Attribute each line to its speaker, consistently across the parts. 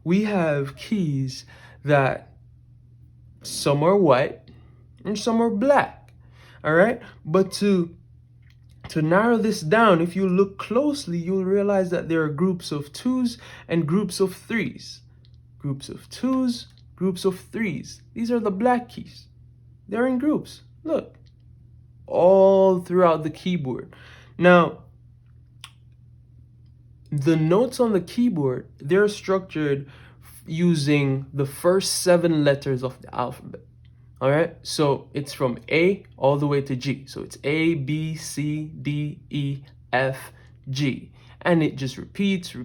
Speaker 1: we have keys that some are white and some are black. All right, but to narrow this down, if you look closely, you'll realize that there are groups of twos and groups of threes. Groups of twos, groups of threes. These are the black keys. They're in groups. Look, all throughout the keyboard. Now, the notes on the keyboard, they're structured using the first 7 letters of the alphabet. All right, so it's from A all the way to G. So it's A, B, C, D, E, F, G. And it just repeats.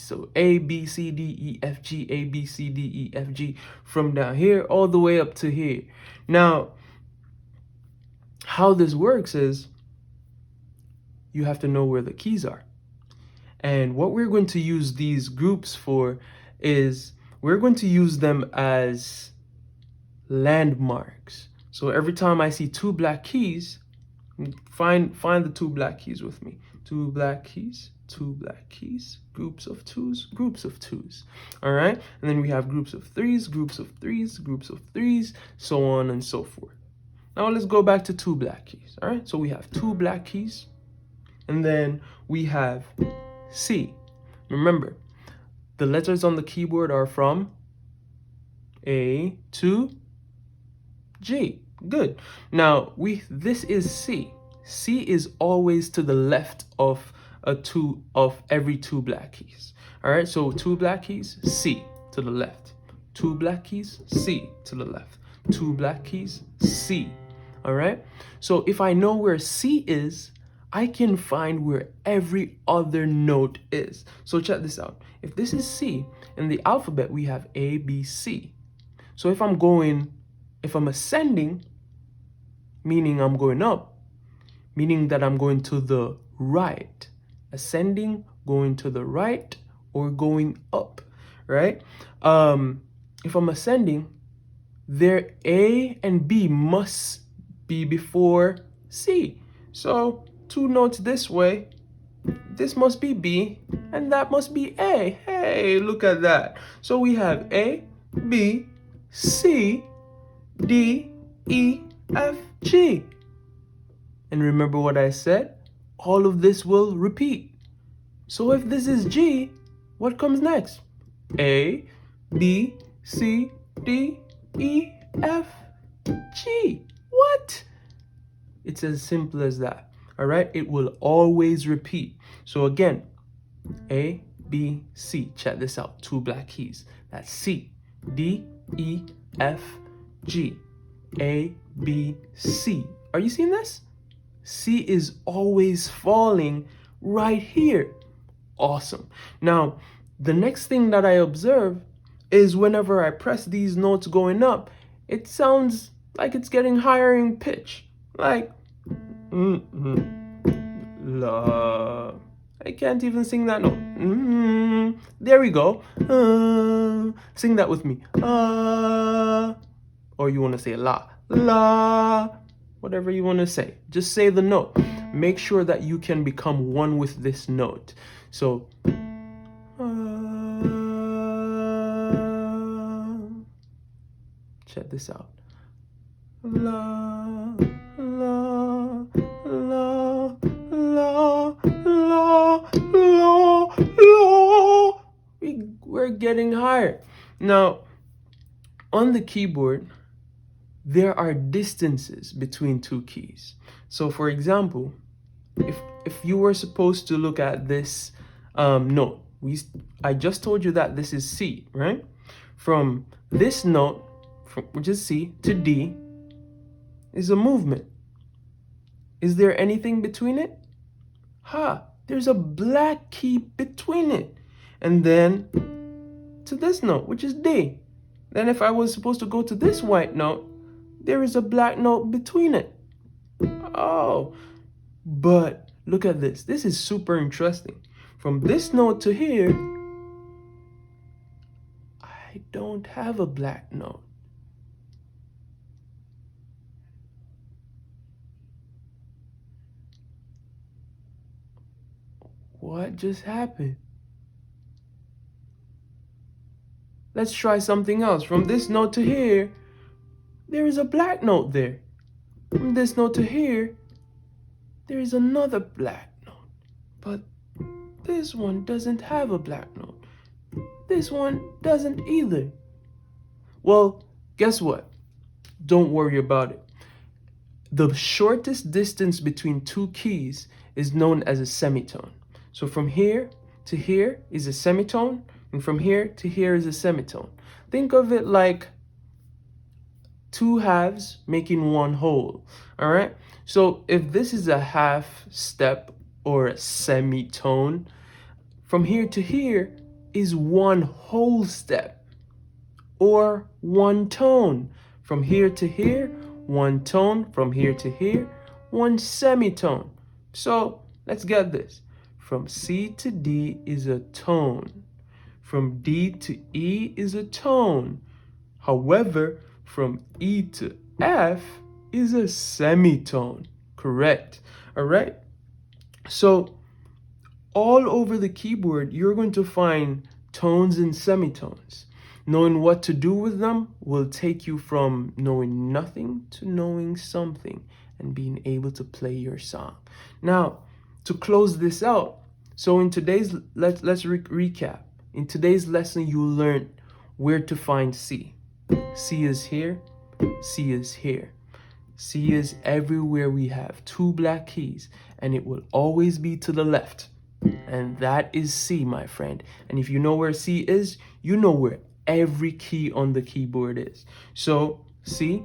Speaker 1: So A, B, C, D, E, F, G, A, B, C, D, E, F, G, from down here all the way up to here. Now, how this works is you have to know where the keys are. And what we're going to use these groups for is we're going to use them as landmarks. So every time I see 2 black keys, find the 2 black keys with me. 2 black keys, 2 black keys, groups of twos, groups of twos. All right, and then we have groups of threes, groups of threes, groups of threes, so on and so forth. Now let's go back to 2 black keys. All right, so we have 2 black keys, and then we have C. Remember, the letters on the keyboard are from A to G. Good. Now this is C. C is always to the left of every 2 black keys. All right, so 2 black keys, C to the left. 2 black keys, C to the left. 2 black keys, C. All right, so if I know where C is, I can find where every other note is. So check this out. If this is C, in the alphabet we have A, B, C. So if I'm ascending, meaning I'm going up, meaning that I'm going to the right. Ascending, going to the right, or going up, right? If I'm ascending, their A and B must be before C. So 2 notes this way, this must be B, and that must be A. Hey, look at that. So we have A, B, C, D, E, F, G. And remember what I said? All of this will repeat. So if this is G, what comes next? A, B, C, D, E, F, G. What? It's as simple as that. All right? It will always repeat. So again, A, B, C. Check this out. 2 black keys. That's C, D, E, F, G. A, B, C. Are you seeing this? C is always falling right here. Awesome. Now, the next thing that I observe is whenever I press these notes going up, it sounds like it's getting higher in pitch. Like, la. I can't even sing that note. There we go. Sing that with me. Or you want to say la. La. Whatever you want to say. Just say the note. Make sure that you can become one with this note. So, check this out. La, la, la, la, la, la, la. We're getting higher. Now, on the keyboard, there are distances between 2 keys. So for example, if you were supposed to look at this note, I just told you that this is C, right? From this note, which is C, to D, is a movement. Is there anything between it? There's a black key between it. And then to this note, which is D. Then if I was supposed to go to this white note, there is a black note between it. Oh, but look at this. This is super interesting. From this note to here, I don't have a black note. What just happened? Let's try something else. From this note to here, there is a black note there. From this note to here, there is another black note. But this one doesn't have a black note. This one doesn't either. Well, guess what? Don't worry about it. The shortest distance between two keys is known as a semitone. So from here to here is a semitone, and from here to here is a semitone. Think of it like two halves making one whole. All right. So if this is a half step or a semitone, from here to here is one whole step or one tone. From here to here, one tone. From here to here, one semitone. So let's get this. From C to D is a tone. From D to E is a tone. However, from E to F is a semitone. Correct. All right. So all over the keyboard, you're going to find tones and semitones. Knowing what to do with them will take you from knowing nothing to knowing something and being able to play your song. Now, to close this out, so in today's, let's recap. In today's lesson, you learned where to find C. C is here, C is here. C is everywhere we have two black keys, and it will always be to the left. And that is C, my friend. And if you know where C is, you know where every key on the keyboard is. So C,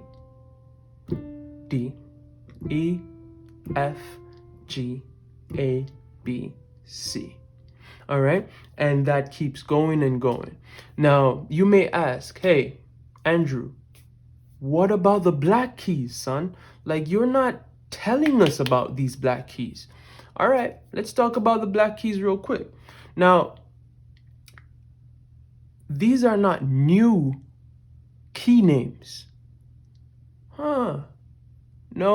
Speaker 1: D, E, F, G, A, B, C. All right? And that keeps going and going. Now, you may ask, hey, Andrew, what about the black keys, son? Like, you're not telling us about these black keys. All right, let's talk about the black keys real quick. Now, these are not new key names. No,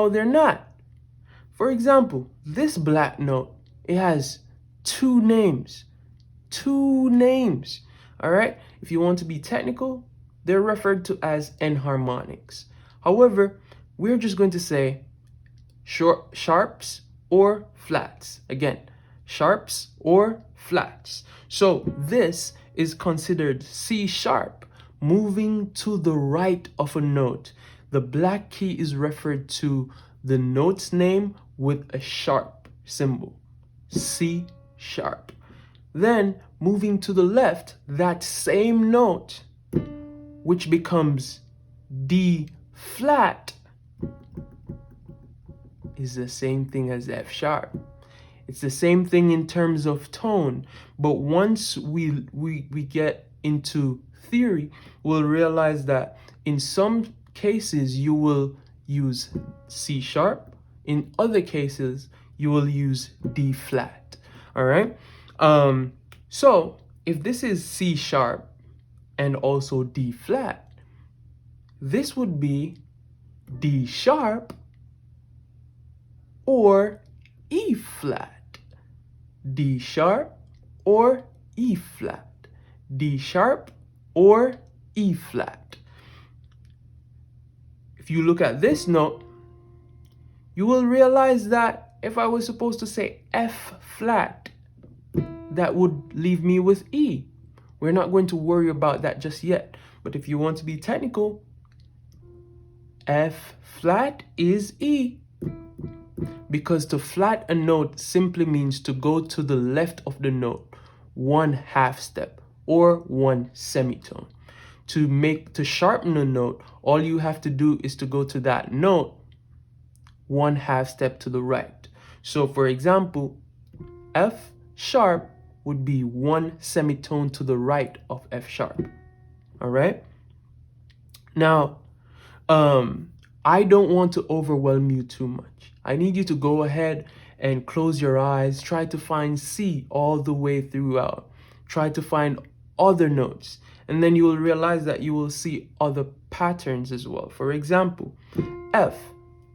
Speaker 1: they're not. For example, this black note, it has two names. Two names. All right, if you want to be technical, they're referred to as enharmonics. However, we're just going to say sharps or flats. Again, sharps or flats. So this is considered C sharp, moving to the right of a note. The black key is referred to the note's name with a sharp symbol, C sharp. Then moving to the left, that same note, which becomes D flat, is the same thing as F sharp. It's the same thing in terms of tone, but once we get into theory, we'll realize that in some cases you will use C sharp, in other cases you will use D flat. All right. So if this is C sharp and also D flat, this would be D sharp or E flat. D sharp or E flat. D sharp or E flat. If you look at this note, you will realize that if I was supposed to say F flat, that would leave me with E. We're not going to worry about that just yet. But if you want to be technical, F flat is E. Because to flat a note simply means to go to the left of the note, one half step or one semitone. To sharpen a note, all you have to do is to go to that note one half step to the right. So for example, F sharp would be one semitone to the right of F sharp. All right. Now, I don't want to overwhelm you too much. I need you to go ahead and close your eyes. Try to find C all the way throughout. Try to find other notes. And then you will realize that you will see other patterns as well. For example, F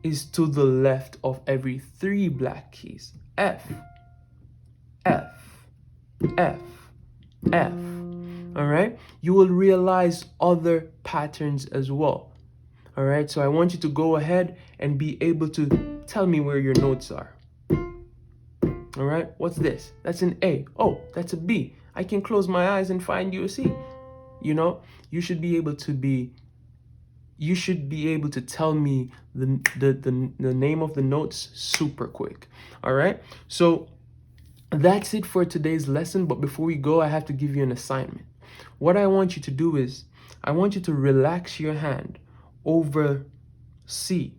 Speaker 1: is to the left of every three black keys. F, F, F, F. all right, you will realize other patterns as well. All right, so I want you to go ahead and be able to tell me where your notes are. All right, what's this? That's an A. Oh, that's a B. I can close my eyes and find you a C. You know, you should be able to tell me the name of the notes super quick. All right, so that's it for today's lesson. But before we go, I have to give you an assignment. What I want you to do is I want you to relax your hand over C,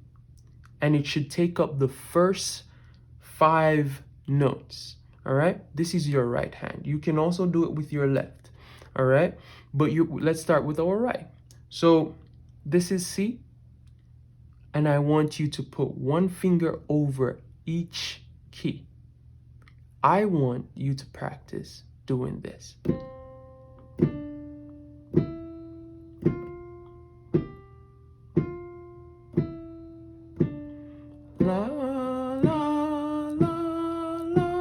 Speaker 1: and it should take up the first 5 notes. All right, this is your right hand. You can also do it with your left. All right, but let's start with our right. So this is C, and I want you to put one finger over each key. I want you to practice doing this. La, la, la, la, la,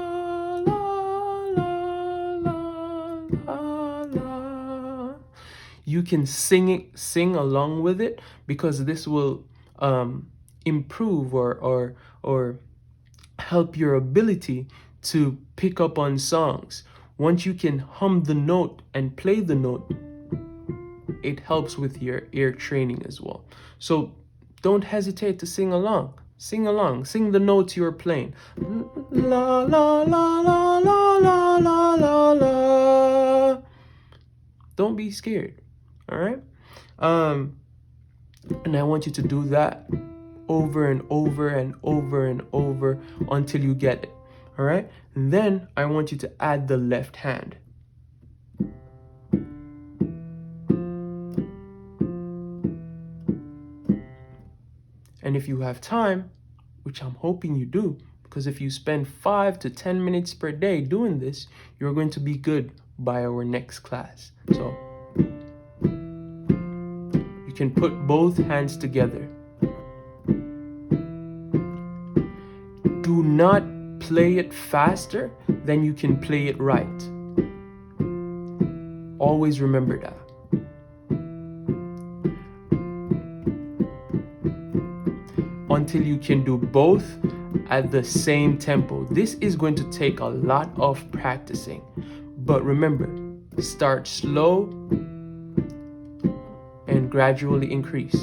Speaker 1: la, la. You can sing along with it, because this will improve or help your ability to pick up on songs. Once you can hum the note and play the note, it helps with your ear training as well. So don't hesitate to sing along. Sing along. Sing the notes you're playing. La la la la la la la la la. Don't be scared. All right? And I want you to do that over and over and over and over until you get it. All right? And then I want you to add the left hand. And if you have time, which I'm hoping you do, because if you spend 5 to 10 minutes per day doing this, you're going to be good by our next class. So you can put both hands together. Do not play it faster than you can play it right. Always remember that. Until you can do both at the same tempo. This is going to take a lot of practicing. But remember, start slow and gradually increase.